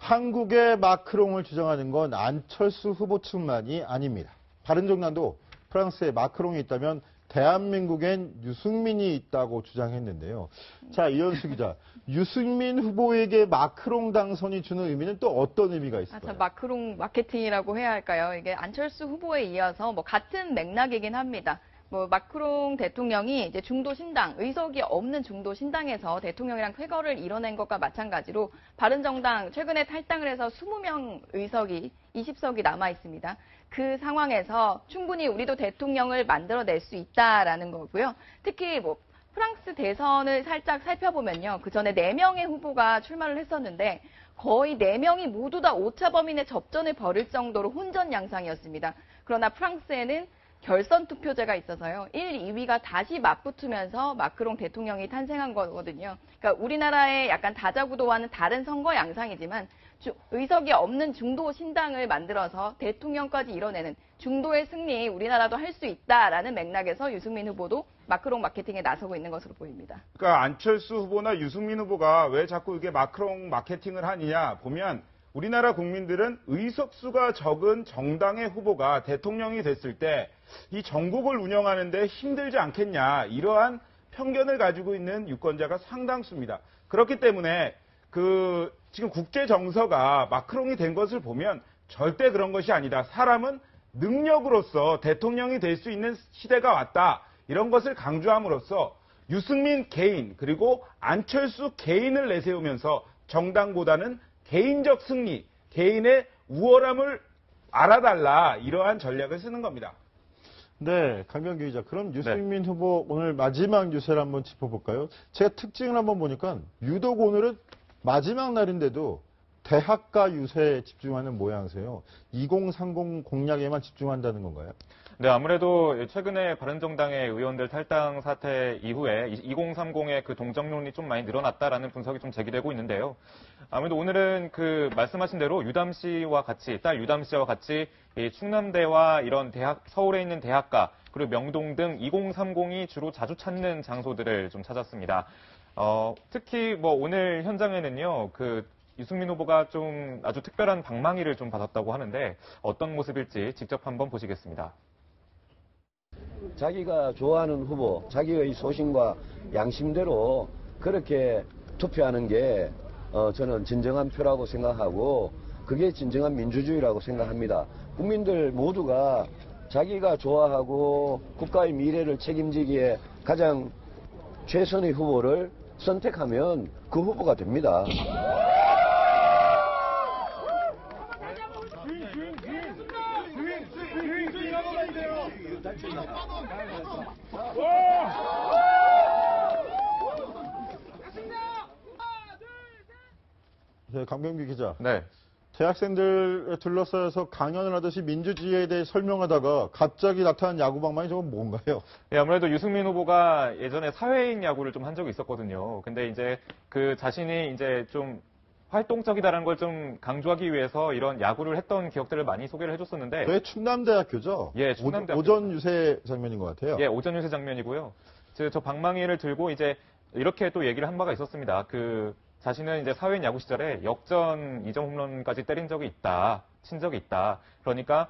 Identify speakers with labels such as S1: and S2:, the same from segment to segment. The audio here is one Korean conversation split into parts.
S1: 한국의 마크롱을 주장하는 건 안철수 후보층만이 아닙니다. 바른정당도 프랑스에 마크롱이 있다면 대한민국엔 유승민이 있다고 주장했는데요. 자, 이현수 기자, 유승민 후보에게 마크롱 당선이 주는 의미는 또 어떤 의미가 있을까요?
S2: 참 마크롱 마케팅이라고 해야 할까요? 이게 안철수 후보에 이어서 같은 맥락이긴 합니다. 마크롱 대통령이 이제 중도 신당, 의석이 없는 중도 신당에서 대통령이랑 쾌거를 이뤄낸 것과 마찬가지로 바른정당 최근에 탈당을 해서 20명 의석이 20석이 남아 있습니다. 그 상황에서 충분히 우리도 대통령을 만들어낼 수 있다라는 거고요. 특히 프랑스 대선을 살짝 살펴보면요. 그 전에 4명의 후보가 출마를 했었는데 거의 4명이 모두 다 오차범위내 접전을 벌일 정도로 혼전 양상이었습니다. 그러나 프랑스에는 결선 투표제가 있어서요. 1, 2위가 다시 맞붙으면서 마크롱 대통령이 탄생한 거거든요. 그러니까 우리나라의 약간 다자구도와는 다른 선거 양상이지만 의석이 없는 중도 신당을 만들어서 대통령까지 이뤄내는 중도의 승리 우리나라도 할 수 있다라는 맥락에서 유승민 후보도 마크롱 마케팅에 나서고 있는 것으로 보입니다.
S3: 그러니까 안철수 후보나 유승민 후보가 왜 자꾸 이게 마크롱 마케팅을 하느냐 보면 우리나라 국민들은 의석수가 적은 정당의 후보가 대통령이 됐을 때 이 전국을 운영하는데 힘들지 않겠냐 이러한 편견을 가지고 있는 유권자가 상당수입니다. 그렇기 때문에 지금 국제 정서가 마크롱이 된 것을 보면 절대 그런 것이 아니다. 사람은 능력으로서 대통령이 될 수 있는 시대가 왔다. 이런 것을 강조함으로써 유승민 개인 그리고 안철수 개인을 내세우면서 정당보다는 개인적 승리, 개인의 우월함을 알아달라 이러한 전략을 쓰는 겁니다.
S1: 네, 강병규 기자. 그럼 유승민 후보 오늘 마지막 유세를 한번 짚어볼까요? 제가 특징을 한번 보니까 유독 오늘은 마지막 날인데도 대학가 유세에 집중하는 모양새요. 2030 공약에만 집중한다는 건가요?
S4: 네, 아무래도 최근에 바른정당의 의원들 탈당 사태 이후에 2030의 그 동정론이 좀 많이 늘어났다라는 분석이 좀 제기되고 있는데요. 아무래도 오늘은 말씀하신 대로 딸 유담 씨와 같이 이 충남대와 이런 서울에 있는 대학가 그리고 명동 등 2030이 주로 자주 찾는 장소들을 좀 찾았습니다. 특히 오늘 현장에는요, 유승민 후보가 좀 아주 특별한 방망이를 좀 받았다고 하는데 어떤 모습일지 직접 한번 보시겠습니다.
S5: 자기가 좋아하는 후보, 자기의 소신과 양심대로 그렇게 투표하는 게 저는 진정한 표라고 생각하고 그게 진정한 민주주의라고 생각합니다. 국민들 모두가 자기가 좋아하고 국가의 미래를 책임지기에 가장 최선의 후보를 선택하면 그 후보가 됩니다.
S1: 네, 강병규 기자.
S4: 네.
S1: 대학생들 둘러싸여서 강연을 하듯이 민주주의에 대해 설명하다가 갑자기 나타난 야구방망이 저건 뭔가요?
S4: 네, 아무래도 유승민 후보가 예전에 사회인 야구를 좀 한 적이 있었거든요. 근데 이제 자신이 이제 좀 활동적이다라는 걸 좀 강조하기 위해서 이런 야구를 했던 기억들을 많이 소개를 해줬었는데.
S1: 왜 충남대학교죠?
S4: 예, 충남대학교.
S1: 오전 유세 장면인 것 같아요.
S4: 예, 오전 유세 장면이고요. 저 방망이를 들고 이제 이렇게 또 얘기를 한 바가 있었습니다. 자신은 이제 사회인 야구 시절에 역전 2점 홈런까지 때린 적이 있다. 친 적이 있다. 그러니까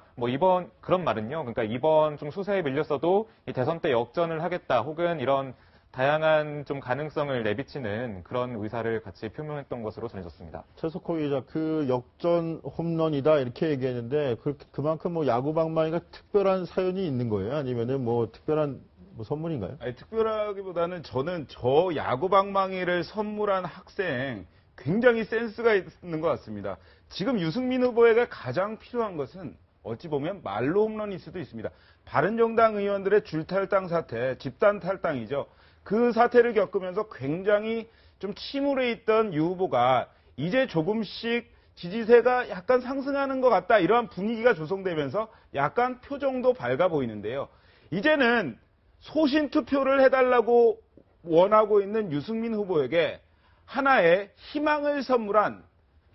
S4: 그런 말은요. 그러니까 이번 좀 수세에 밀렸어도 이 대선 때 역전을 하겠다. 혹은 이런 다양한 좀 가능성을 내비치는 그런 의사를 같이 표명했던 것으로 전해졌습니다.
S1: 최석호 기자, 역전 홈런이다 이렇게 얘기했는데 그만큼 야구 방망이가 특별한 사연이 있는 거예요? 아니면은 특별한 선물인가요?
S3: 아니, 특별하기보다는 저는 저 야구 방망이를 선물한 학생 굉장히 센스가 있는 것 같습니다. 지금 유승민 후보에게 가장 필요한 것은 어찌 보면 말로 홈런일 수도 있습니다. 바른정당 의원들의 줄탈당 사태, 집단 탈당이죠. 그 사태를 겪으면서 굉장히 좀 침울해 있던 유 후보가 이제 조금씩 지지세가 약간 상승하는 것 같다. 이러한 분위기가 조성되면서 약간 표정도 밝아 보이는데요. 이제는 소신 투표를 해달라고 원하고 있는 유승민 후보에게 하나의 희망을 선물한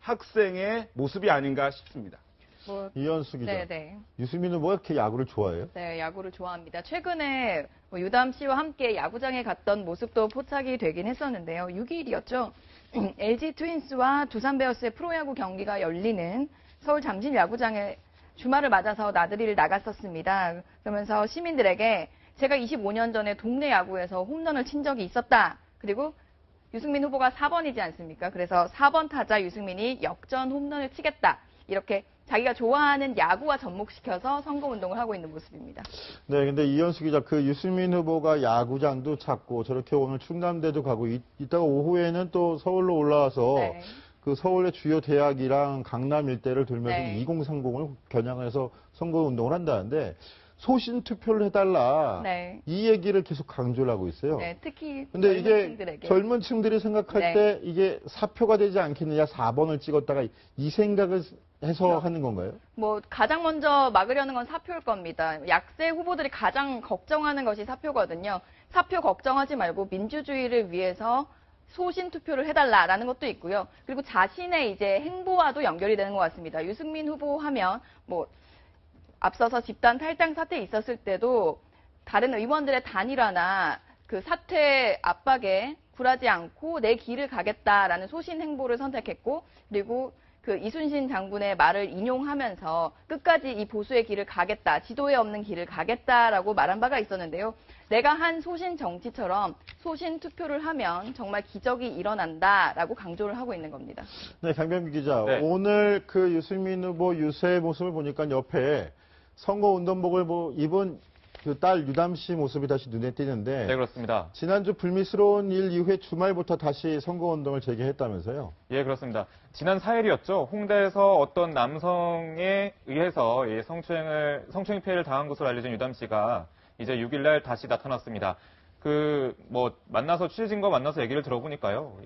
S3: 학생의 모습이 아닌가 싶습니다.
S1: 이현수 기자.
S2: 네네.
S1: 유승민 후보가 이렇게 야구를 좋아해요?
S2: 네, 야구를 좋아합니다. 최근에 유담 씨와 함께 야구장에 갔던 모습도 포착이 되긴 했었는데요. 6일이었죠. LG 트윈스와 두산 베어스의 프로야구 경기가 열리는 서울 잠실 야구장에 주말을 맞아서 나들이를 나갔었습니다. 그러면서 시민들에게 제가 25년 전에 동네 야구에서 홈런을 친 적이 있었다. 그리고 유승민 후보가 4번이지 않습니까? 그래서 4번 타자 유승민이 역전 홈런을 치겠다. 이렇게 자기가 좋아하는 야구와 접목시켜서 선거운동을 하고 있는 모습입니다.
S1: 네, 근데 이현수 기자, 그 유승민 후보가 야구장도 찾고 저렇게 오늘 충남대도 가고 이따가 오후에는 또 서울로 올라와서
S2: 네.
S1: 그 서울의 주요 대학이랑 강남 일대를 돌면서
S2: 네.
S1: 2030을 겨냥해서 선거운동을 한다는데 소신 투표를 해달라.
S2: 네.
S1: 이 얘기를 계속 강조를 하고 있어요.
S2: 네, 특히
S1: 근데
S2: 젊은
S1: 이게
S2: 층들에게.
S1: 젊은 층들이 생각할
S2: 네.
S1: 때 이게 사표가 되지 않겠느냐, 4번을 찍었다가 이 생각을 해서 하는 건가요?
S2: 뭐 가장 먼저 막으려는 건 사표일 겁니다. 약세 후보들이 가장 걱정하는 것이 사표거든요. 사표 걱정하지 말고 민주주의를 위해서 소신 투표를 해달라라는 것도 있고요. 그리고 자신의 이제 행보와도 연결이 되는 것 같습니다. 유승민 후보 하면 뭐 앞서서 집단 탈당 사태 있었을 때도 다른 의원들의 단일화나 그 사퇴 압박에 굴하지 않고 내 길을 가겠다라는 소신 행보를 선택했고, 그리고 그 이순신 장군의 말을 인용하면서 끝까지 이 보수의 길을 가겠다, 지도에 없는 길을 가겠다라고 말한 바가 있었는데요. 내가 한 소신 정치처럼 소신 투표를 하면 정말 기적이 일어난다라고 강조를 하고 있는 겁니다.
S1: 네, 강병기 기자.
S4: 네.
S1: 오늘 그 유승민 후보 유세 모습을 보니까 옆에 선거운동복을 입은 그 딸 유담 씨 모습이 다시 눈에 띄는데.
S4: 네, 그렇습니다.
S1: 지난주 불미스러운 일 이후에 주말부터 다시 선거운동을 재개했다면서요?
S4: 예, 그렇습니다. 지난 4일이었죠. 홍대에서 어떤 남성에 의해서 성추행 피해를 당한 것으로 알려진 유담 씨가 이제 6일날 다시 나타났습니다. 만나서 취재진과 만나서 얘기를 들어보니까요.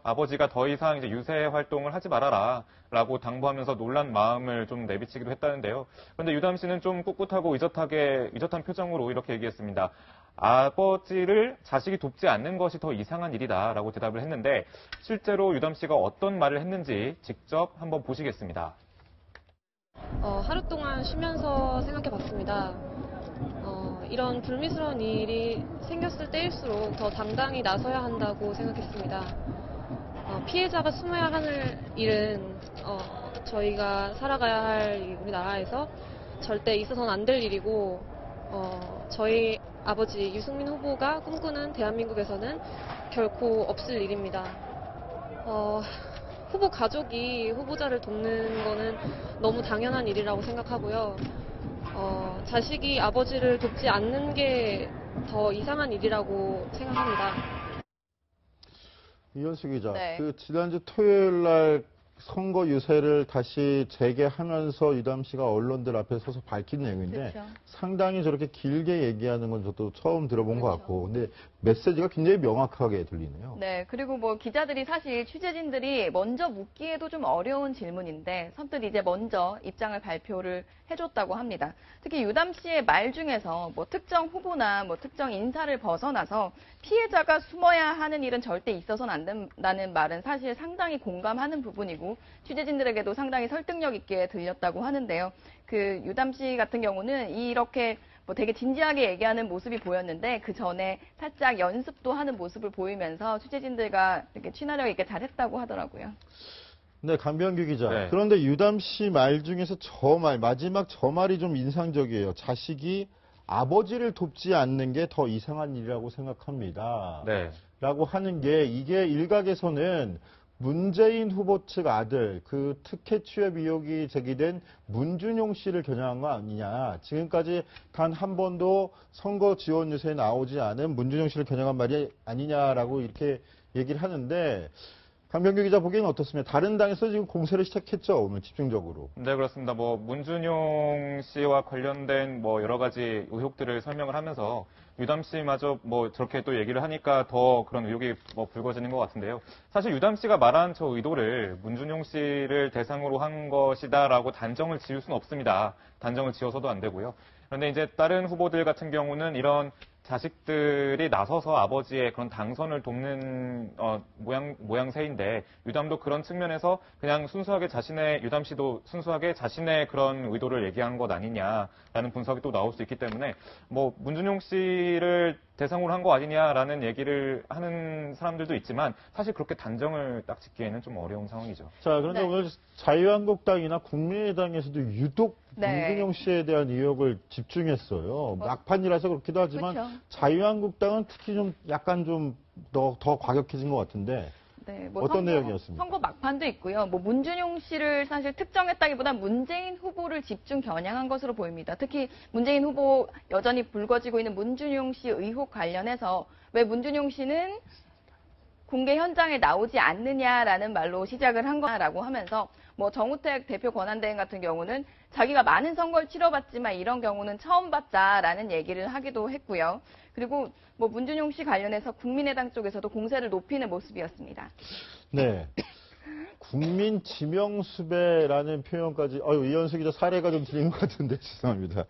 S4: 아버지가 더 이상 이제 유세 활동을 하지 말아라라고 당부하면서 놀란 마음을 좀 내비치기도 했다는데요. 그런데 유담 씨는 좀 꿋꿋하고 의젓한 표정으로 이렇게 얘기했습니다. 아버지를 자식이 돕지 않는 것이 더 이상한 일이다라고 대답을 했는데, 실제로 유담 씨가 어떤 말을 했는지 직접 한번 보시겠습니다.
S6: 하루 동안 쉬면서 생각해 봤습니다. 이런 불미스러운 일이 생겼을 때일수록 더 당당히 나서야 한다고 생각했습니다. 피해자가 숨어야 하는 일은 저희가 살아가야 할 우리나라에서 절대 있어서는 안 될 일이고, 저희 아버지 유승민 후보가 꿈꾸는 대한민국에서는 결코 없을 일입니다. 후보 가족이 후보자를 돕는 거는 너무 당연한 일이라고 생각하고요. 자식이 아버지를 돕지 않는 게 더 이상한 일이라고 생각합니다.
S1: 이현수 기자,
S2: 네.
S1: 그 지난주 토요일 날 선거 유세를 다시 재개하면서 유담 씨가 언론들 앞에 서서 밝힌 내용인데
S2: 그렇죠.
S1: 상당히 저렇게 길게 얘기하는 건 저도 처음 들어본 것
S2: 그렇죠.
S1: 같고, 근데 메시지가 굉장히 명확하게 들리네요.
S2: 네, 그리고 뭐 기자들이 사실 취재진들이 먼저 묻기에도 좀 어려운 질문인데 선뜻 이제 먼저 입장을 발표를 해줬다고 합니다. 특히 유담 씨의 말 중에서 뭐 특정 후보나 뭐 특정 인사를 벗어나서 피해자가 숨어야 하는 일은 절대 있어서는 안 된다는 말은 사실 상당히 공감하는 부분이고 취재진들에게도 상당히 설득력 있게 들렸다고 하는데요. 그 유담 씨 같은 경우는 이렇게 뭐 되게 진지하게 얘기하는 모습이 보였는데 그 전에 살짝 연습도 하는 모습을 보이면서 취재진들과 이렇게 친화력 있게 잘했다고 하더라고요.
S1: 네, 강병규 기자.
S4: 네.
S1: 그런데 유담 씨 말 중에서 마지막 저 말이 좀 인상적이에요. 자식이 아버지를 돕지 않는 게 더 이상한 일이라고 생각합니다.
S4: 네.
S1: 라고 하는 게 이게 일각에서는 문재인 후보 측 아들, 그 특혜 취업 의혹이 제기된 문준용 씨를 겨냥한 거 아니냐. 지금까지 단 한 번도 선거 지원 유세에 나오지 않은 문준용 씨를 겨냥한 말이 아니냐라고 이렇게 얘기를 하는데, 강병규 기자 보기에는 어떻습니까? 다른 당에서 지금 공세를 시작했죠, 오늘 집중적으로.
S4: 네, 그렇습니다. 문준용 씨와 관련된 여러 가지 의혹들을 설명을 하면서 유담 씨마저 저렇게 또 얘기를 하니까 더 그런 의혹이 불거지는 것 같은데요. 사실 유담 씨가 말한 저 의도를 문준용 씨를 대상으로 한 것이다라고 단정을 지을 수는 없습니다. 단정을 지어서도 안 되고요. 그런데 이제 다른 후보들 같은 경우는 이런 자식들이 나서서 아버지의 그런 당선을 돕는 모양새인데 유담도 그런 측면에서 그냥 유담 씨도 순수하게 자신의 그런 의도를 얘기한 것 아니냐라는 분석이 또 나올 수 있기 때문에 문준용 씨를 대상으로 한 거 아니냐라는 얘기를 하는 사람들도 있지만 사실 그렇게 단정을 딱 짓기에는 좀 어려운 상황이죠.
S1: 자, 그런데
S2: 네.
S1: 오늘 자유한국당이나 국민의당에서도 유독
S2: 네.
S1: 문준용 씨에 대한 의혹을 집중했어요. 막판이라서 그렇기도 하지만
S2: 그렇죠.
S1: 자유한국당은 특히 좀 약간 좀 더 과격해진 것 같은데
S2: 네,
S1: 어떤 내용이었습니까?
S2: 선거 막판도 있고요. 뭐 문준용 씨를 사실 특정했다기보다 문재인 후보를 집중 겨냥한 것으로 보입니다. 특히 문재인 후보 여전히 불거지고 있는 문준용 씨 의혹 관련해서 왜 문준용 씨는 공개 현장에 나오지 않느냐라는 말로 시작을 한 거라고 하면서 뭐 정우택 대표 권한대행 같은 경우는 자기가 많은 선거를 치러봤지만 이런 경우는 처음 봤다라는 얘기를 하기도 했고요. 그리고 뭐 문준용 씨 관련해서 국민의당 쪽에서도 공세를 높이는 모습이었습니다.
S1: 네. 국민 지명수배라는 표현까지, 이현수 기자 사례가 좀 틀린 것 같은데, 죄송합니다.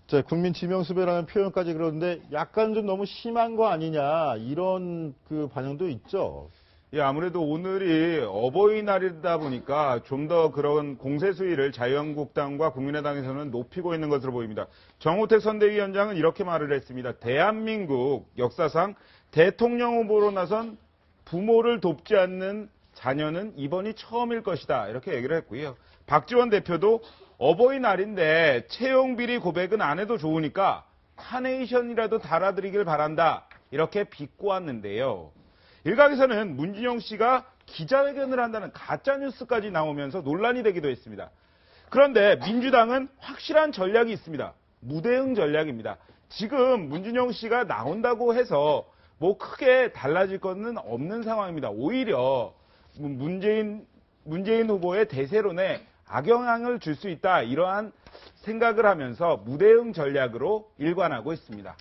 S1: 자, 국민 지명수배라는 표현까지 그러는데 약간 좀 너무 심한 거 아니냐, 이런 그 반응도 있죠.
S3: 예, 아무래도 오늘이 어버이날이다 보니까 좀 더 그런 공세 수위를 자유한국당과 국민의당에서는 높이고 있는 것으로 보입니다. 정우택 선대위원장은 이렇게 말을 했습니다. 대한민국 역사상 대통령 후보로 나선 부모를 돕지 않는 자녀는 이번이 처음일 것이다. 이렇게 얘기를 했고요. 박지원 대표도 어버이날인데 채용 비리 고백은 안 해도 좋으니까 카네이션이라도 달아드리길 바란다. 이렇게 비꼬았는데요. 일각에서는 문준용 씨가 기자회견을 한다는 가짜뉴스까지 나오면서 논란이 되기도 했습니다. 그런데 민주당은 확실한 전략이 있습니다. 무대응 전략입니다. 지금 문준용 씨가 나온다고 해서 뭐 크게 달라질 것은 없는 상황입니다. 오히려 문재인 후보의 대세론에 악영향을 줄 수 있다. 이러한 생각을 하면서 무대응 전략으로 일관하고 있습니다.